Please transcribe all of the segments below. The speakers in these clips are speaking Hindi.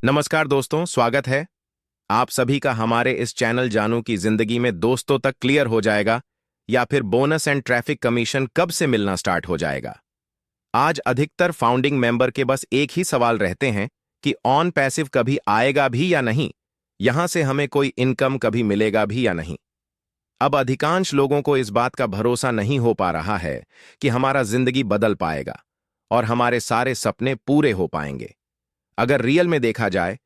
नमस्कार दोस्तों, स्वागत है आप सभी का हमारे इस चैनल जानू की जिंदगी में। दोस्तों तक क्लियर हो जाएगा या फिर बोनस एंड ट्रैफिक कमीशन कब से मिलना स्टार्ट हो जाएगा। आज अधिकतर फाउंडिंग मेंबर के बस एक ही सवाल रहते हैं कि ऑन पैसिव कभी आएगा भी या नहीं, यहां से हमें कोई इनकम कभी मिलेगा भी या नहीं। अब अधिकांश लोगों को इस बात का भरोसा नहीं हो पा रहा है कि हमारा जिंदगी बदल पाएगा और हमारे सारे सपने पूरे हो पाएंगे। अगर रियल में देखा जाए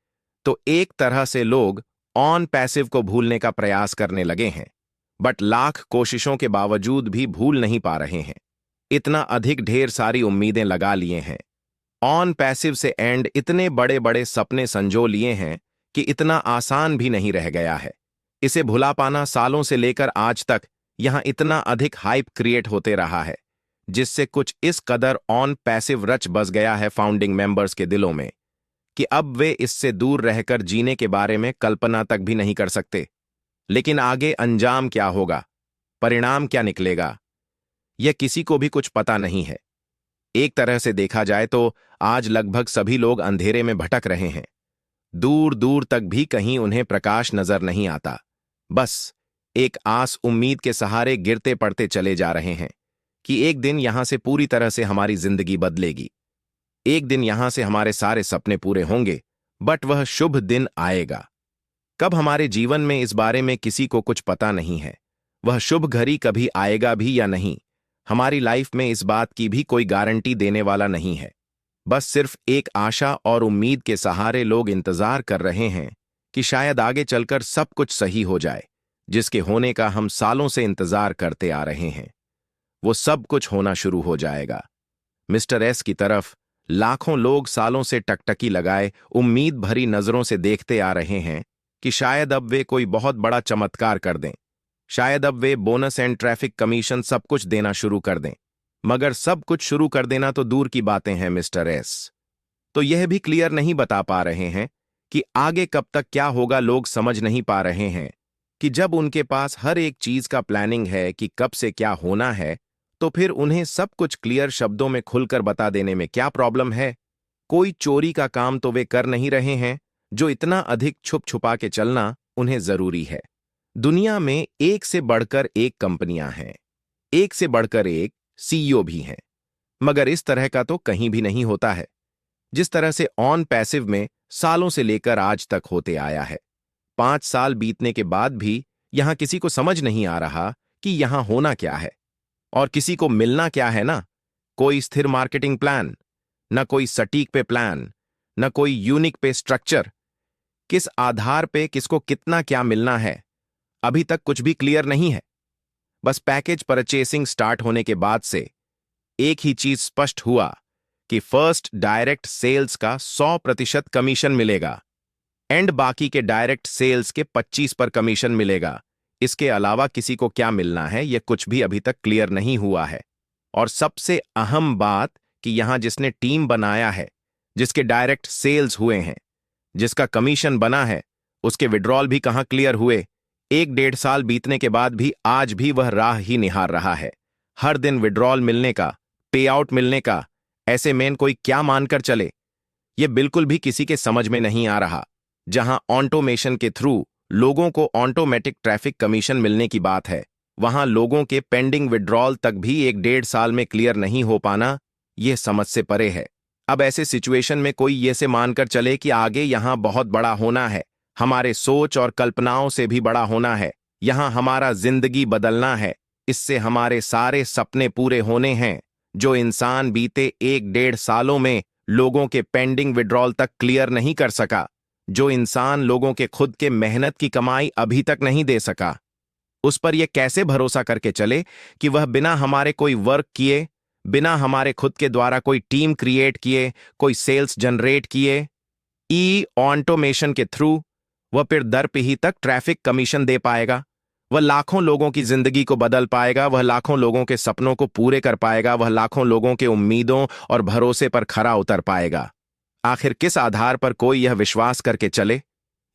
तो एक तरह से लोग ऑन पैसिव को भूलने का प्रयास करने लगे हैं, बट लाख कोशिशों के बावजूद भी भूल नहीं पा रहे हैं। इतना अधिक ढेर सारी उम्मीदें लगा लिए हैं, ऑन पैसिव से एंड इतने बड़े बड़े सपने संजो लिए हैं कि इतना आसान भी नहीं रह गया है। इसे भुला पाना सालों से लेकर आज तक यहां इतना अधिक हाइप क्रिएट होते रहा है, जिससे कुछ इस कदर ऑन पैसिव रच बस गया है फाउंडिंग मेंबर्स के दिलों में कि अब वे इससे दूर रहकर जीने के बारे में कल्पना तक भी नहीं कर सकते। लेकिन आगे अंजाम क्या होगा, परिणाम क्या निकलेगा, यह किसी को भी कुछ पता नहीं है। एक तरह से देखा जाए तो आज लगभग सभी लोग अंधेरे में भटक रहे हैं। दूर दूर तक भी कहीं उन्हें प्रकाश नजर नहीं आता। बस एक आस उम्मीद के सहारे गिरते पड़ते चले जा रहे हैं कि एक दिन यहां से पूरी तरह से हमारी जिंदगी बदलेगी, एक दिन यहां से हमारे सारे सपने पूरे होंगे। बट वह शुभ दिन आएगा कब, हमारे जीवन में इस बारे में किसी को कुछ पता नहीं है। वह शुभ घड़ी कभी आएगा भी या नहीं, हमारी लाइफ में इस बात की भी कोई गारंटी देने वाला नहीं है। बस सिर्फ एक आशा और उम्मीद के सहारे लोग इंतजार कर रहे हैं कि शायद आगे चलकर सब कुछ सही हो जाए, जिसके होने का हम सालों से इंतजार करते आ रहे हैं। वो सब कुछ होना शुरू हो जाएगा। मिस्टर एस की तरफ लाखों लोग सालों से टकटकी लगाए उम्मीद भरी नजरों से देखते आ रहे हैं कि शायद अब वे कोई बहुत बड़ा चमत्कार कर दें, शायद अब वे बोनस एंड ट्रैफिक कमीशन सब कुछ देना शुरू कर दें। मगर सब कुछ शुरू कर देना तो दूर की बातें हैं, मिस्टर एस तो यह भी क्लियर नहीं बता पा रहे हैं कि आगे कब तक क्या होगा। लोग समझ नहीं पा रहे हैं कि जब उनके पास हर एक चीज का प्लानिंग है कि कब से क्या होना है, तो फिर उन्हें सब कुछ क्लियर शब्दों में खुलकर बता देने में क्या प्रॉब्लम है। कोई चोरी का काम तो वे कर नहीं रहे हैं जो इतना अधिक छुप छुपा के चलना उन्हें जरूरी है। दुनिया में एक से बढ़कर एक कंपनियां हैं, एक से बढ़कर एक सीईओ भी हैं, मगर इस तरह का तो कहीं भी नहीं होता है जिस तरह से ऑन पैसिव में सालों से लेकर आज तक होते आया है। 5 साल बीतने के बाद भी यहां किसी को समझ नहीं आ रहा कि यहां होना क्या है और किसी को मिलना क्या है ना। कोई स्थिर मार्केटिंग प्लान, न कोई सटीक पे प्लान, न कोई यूनिक पे स्ट्रक्चर। किस आधार पे किसको कितना क्या मिलना है, अभी तक कुछ भी क्लियर नहीं है। बस पैकेज परचेसिंग स्टार्ट होने के बाद से एक ही चीज स्पष्ट हुआ कि फर्स्ट डायरेक्ट सेल्स का 100% कमीशन मिलेगा एंड बाकी के डायरेक्ट सेल्स के 25 पर कमीशन मिलेगा। इसके अलावा किसी को क्या मिलना है यह कुछ भी अभी तक क्लियर नहीं हुआ है। और सबसे अहम बात कि यहां जिसने टीम बनाया है, जिसके डायरेक्ट सेल्स हुए हैं, जिसका कमीशन बना है, उसके विड्रॉल भी कहां क्लियर हुए। 1-1.5 साल बीतने के बाद भी आज भी वह राह ही निहार रहा है। हर दिन विड्रॉल मिलने का, पे आउट मिलने का, ऐसे में कोई क्या मानकर चले, यह बिल्कुल भी किसी के समझ में नहीं आ रहा। जहां ऑटोमेशन के थ्रू लोगों को ऑटोमेटिक ट्रैफिक कमीशन मिलने की बात है, वहां लोगों के पेंडिंग विड्रॉल तक भी 1-1.5 साल में क्लियर नहीं हो पाना यह समझ से परे है। अब ऐसे सिचुएशन में कोई ये से मानकर चले कि आगे यहां बहुत बड़ा होना है, हमारे सोच और कल्पनाओं से भी बड़ा होना है, यहां हमारा जिंदगी बदलना है, इससे हमारे सारे सपने पूरे होने हैं। जो इंसान बीते 1-1.5 सालों में लोगों के पेंडिंग विड्रॉल तक क्लियर नहीं कर सका, जो इंसान लोगों के खुद के मेहनत की कमाई अभी तक नहीं दे सका, उस पर यह कैसे भरोसा करके चले कि वह बिना हमारे कोई वर्क किए, बिना हमारे खुद के द्वारा कोई टीम क्रिएट किए, कोई सेल्स जनरेट किए, ई ऑटोमेशन के थ्रू वह फिर दर पे ही तक ट्रैफिक कमीशन दे पाएगा। वह लाखों लोगों की जिंदगी को बदल पाएगा, वह लाखों लोगों के सपनों को पूरे कर पाएगा, वह लाखों लोगों के उम्मीदों और भरोसे पर खरा उतर पाएगा। आखिर किस आधार पर कोई यह विश्वास करके चले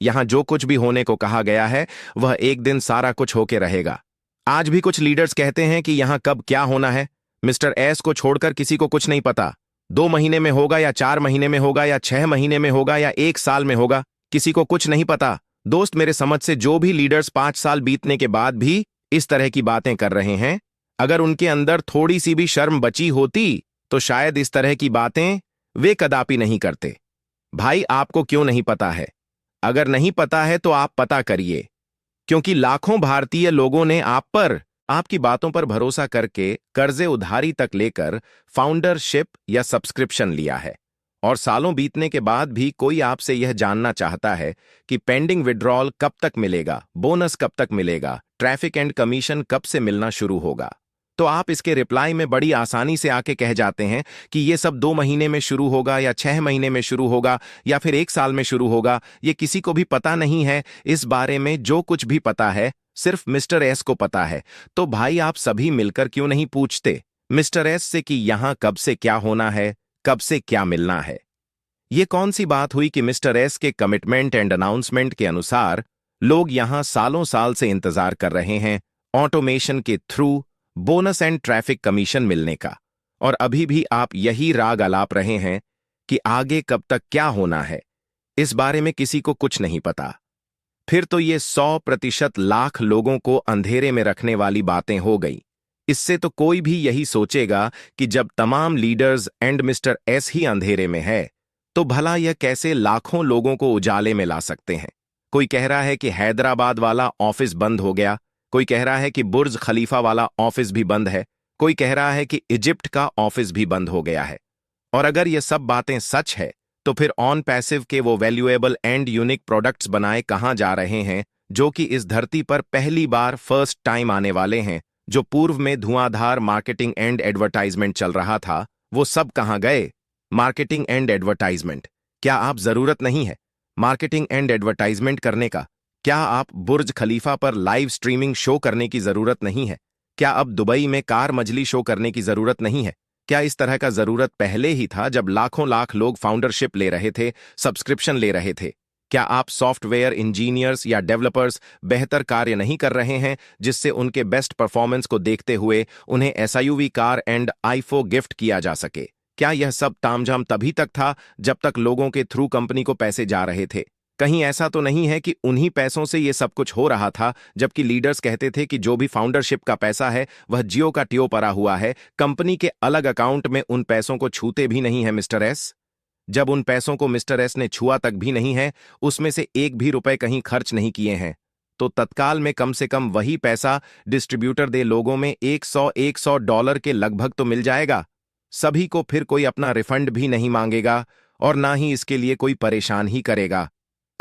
यहां जो कुछ भी होने को कहा गया है वह एक दिन सारा कुछ होके रहेगा। आज भी कुछ लीडर्स कहते हैं कि यहां कब क्या होना है, मिस्टर एस को छोड़कर किसी को कुछ नहीं पता। 2 महीने में होगा या 4 महीने में होगा या 6 महीने में होगा या 1 साल में होगा, किसी को कुछ नहीं पता। दोस्त, मेरे समझ से जो भी लीडर्स 5 साल बीतने के बाद भी इस तरह की बातें कर रहे हैं, अगर उनके अंदर थोड़ी सी भी शर्म बची होती तो शायद इस तरह की बातें वे कदापि नहीं करते। भाई, आपको क्यों नहीं पता है? अगर नहीं पता है तो आप पता करिए, क्योंकि लाखों भारतीय लोगों ने आप पर, आपकी बातों पर भरोसा करके कर्जे उधारी तक लेकर फाउंडरशिप या सब्सक्रिप्शन लिया है। और सालों बीतने के बाद भी कोई आपसे यह जानना चाहता है कि पेंडिंग विड्रॉल कब तक मिलेगा, बोनस कब तक मिलेगा, ट्रैफिक एंड कमीशन कब से मिलना शुरू होगा, तो आप इसके रिप्लाई में बड़ी आसानी से आके कह जाते हैं कि ये सब 2 महीने में शुरू होगा या 6 महीने में शुरू होगा या फिर 1 साल में शुरू होगा। ये किसी को भी पता नहीं है। इस बारे में जो कुछ भी पता है सिर्फ मिस्टर एस को पता है। तो भाई, आप सभी मिलकर क्यों नहीं पूछते मिस्टर एस से कि यहां कब से क्या होना है, कब से क्या मिलना है? ये कौन सी बात हुई कि मिस्टर एस के कमिटमेंट एंड अनाउंसमेंट के अनुसार लोग यहां सालों साल से इंतजार कर रहे हैं ऑटोमेशन के through bonus and traffic commission मिलने का, और अभी भी आप यही राग अलाप रहे हैं कि आगे कब तक क्या होना है, इस बारे में किसी को कुछ नहीं पता। फिर तो ये 100% लाख लोगों को अंधेरे में रखने वाली बातें हो गई। इससे तो कोई भी यही सोचेगा कि जब तमाम लीडर्स एंड मिस्टर एस ही अंधेरे में है, तो भला यह कैसे लाखों लोगों को उजाले में ला सकते हैं? कोई कह रहा है कि हैदराबाद वाला ऑफिस बंद हो गया, कोई कह रहा है कि बुर्ज खलीफा वाला ऑफिस भी बंद है, कोई कह रहा है कि इजिप्ट का ऑफिस भी बंद हो गया है। और अगर ये सब बातें सच है, तो फिर ऑन पैसिव के वो वैल्यूएबल एंड यूनिक प्रोडक्ट्स बनाए कहां जा रहे हैं, जो कि इस धरती पर पहली बार फर्स्ट टाइम आने वाले हैं? जो पूर्व में धुआंधार मार्केटिंग एंड एडवर्टाइजमेंट चल रहा था, वो सब कहां गए? मार्केटिंग एंड एडवर्टाइजमेंट, क्या आप जरूरत नहीं है मार्केटिंग एंड एडवर्टाइजमेंट करने का? क्या आप बुर्ज खलीफा पर लाइव स्ट्रीमिंग शो करने की जरूरत नहीं है? क्या अब दुबई में कार मजली शो करने की जरूरत नहीं है? क्या इस तरह का जरूरत पहले ही था, जब लाखों लाख लोग फाउंडरशिप ले रहे थे, सब्सक्रिप्शन ले रहे थे? क्या आप सॉफ्टवेयर इंजीनियर्स या डेवलपर्स बेहतर कार्य नहीं कर रहे हैं, जिससे उनके बेस्ट परफॉर्मेंस को देखते हुए उन्हें एसयूवी कार एंड आईफो गिफ्ट किया जा सके? क्या यह सब तामझाम तभी तक था जब तक लोगों के थ्रू कंपनी को पैसे जा रहे थे? कहीं ऐसा तो नहीं है कि उन्हीं पैसों से ये सब कुछ हो रहा था, जबकि लीडर्स कहते थे कि जो भी फाउंडरशिप का पैसा है वह जियो का टियो पड़ा हुआ है, कंपनी के अलग अकाउंट में उन पैसों को छूते भी नहीं है मिस्टर एस? जब उन पैसों को मिस्टर एस ने छुआ तक भी नहीं है, उसमें से एक भी रुपए कहीं खर्च नहीं किए हैं, तो तत्काल में कम से कम वही पैसा डिस्ट्रीब्यूटर दे लोगों में $100 के लगभग तो मिल जाएगा। सभी को फिर कोई अपना रिफंड भी नहीं मांगेगा और ना ही इसके लिए कोई परेशान ही करेगा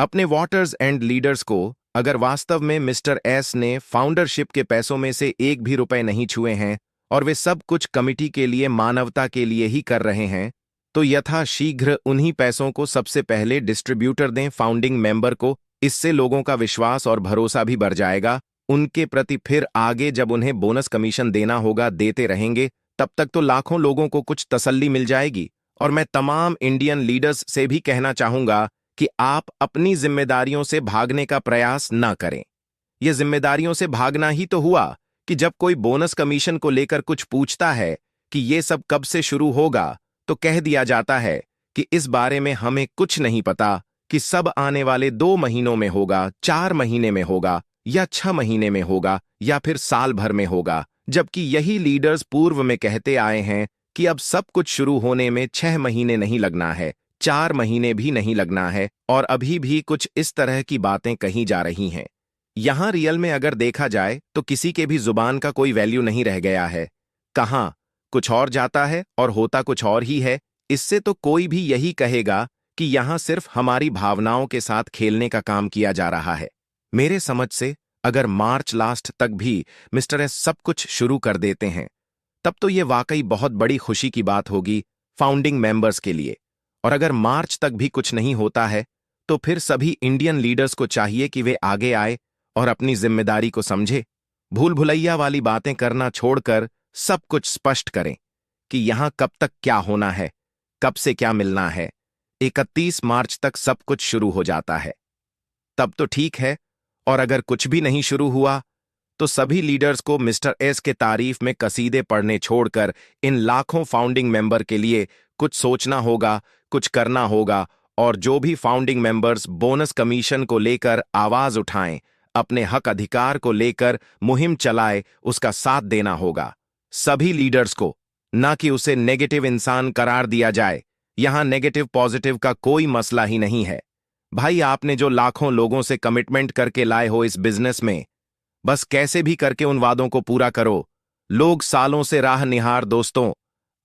अपने वोटर्स एंड लीडर्स को। अगर वास्तव में मिस्टर एस ने फाउंडरशिप के पैसों में से एक भी रुपए नहीं छुए हैं और वे सब कुछ कमिटी के लिए, मानवता के लिए ही कर रहे हैं, तो यथाशीघ्र उन्हीं पैसों को सबसे पहले डिस्ट्रीब्यूटर दें फाउंडिंग मेंबर को। इससे लोगों का विश्वास और भरोसा भी बढ़ जाएगा उनके प्रति। फिर आगे जब उन्हें बोनस कमीशन देना होगा, देते रहेंगे, तब तक तो लाखों लोगों को कुछ तसल्ली मिल जाएगी। और मैं तमाम इंडियन लीडर्स से भी कहना चाहूंगा कि आप अपनी जिम्मेदारियों से भागने का प्रयास न करें। यह जिम्मेदारियों से भागना ही तो हुआ कि जब कोई बोनस कमीशन को लेकर कुछ पूछता है कि ये सब कब से शुरू होगा, तो कह दिया जाता है कि इस बारे में हमें कुछ नहीं पता, कि सब आने वाले 2 महीनों में होगा, 4 महीने में होगा या 6 महीने में होगा या फिर साल भर में होगा। जबकि यही लीडर्स पूर्व में कहते आए हैं कि अब सब कुछ शुरू होने में 6 महीने नहीं लगना है, 4 महीने भी नहीं लगना है, और अभी भी कुछ इस तरह की बातें कही जा रही हैं। यहां रियल में अगर देखा जाए तो किसी के भी जुबान का कोई वैल्यू नहीं रह गया है। कहां कुछ और जाता है और होता कुछ और ही है। इससे तो कोई भी यही कहेगा कि यहां सिर्फ हमारी भावनाओं के साथ खेलने का काम किया जा रहा है। मेरे समझ से अगर मार्च लास्ट तक भी मिस्टर एस सब कुछ शुरू कर देते हैं, तब तो ये वाकई बहुत बड़ी खुशी की बात होगी फाउंडिंग मेंबर्स के लिए। और अगर मार्च तक भी कुछ नहीं होता है, तो फिर सभी इंडियन लीडर्स को चाहिए कि वे आगे आए और अपनी जिम्मेदारी को समझे, भूल भुलैया वाली बातें करना छोड़कर सब कुछ स्पष्ट करें कि यहां कब तक क्या होना है, कब से क्या मिलना है। 31 मार्च तक सब कुछ शुरू हो जाता है, तब तो ठीक है। और अगर कुछ भी नहीं शुरू हुआ, तो सभी लीडर्स को मिस्टर एस के तारीफ में कसीदे पढ़ने छोड़कर इन लाखों फाउंडिंग मेंबर के लिए कुछ सोचना होगा, कुछ करना होगा, और जो भी फाउंडिंग मेंबर्स बोनस कमीशन को लेकर आवाज उठाएं, अपने हक अधिकार को लेकर मुहिम चलाए, उसका साथ देना होगा। सभी लीडर्स को, ना कि उसे नेगेटिव इंसान करार दिया जाए। यहां नेगेटिव पॉजिटिव का कोई मसला ही नहीं है। भाई, आपने जो लाखों लोगों से कमिटमेंट करके लाए हो इस बिजनेस में, बस कैसे भी करके उन वादों को पूरा करो। लोग सालों से राह निहार। दोस्तों,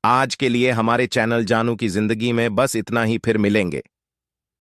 आज के लिए हमारे चैनल जानू की जिंदगी में बस इतना ही, फिर मिलेंगे।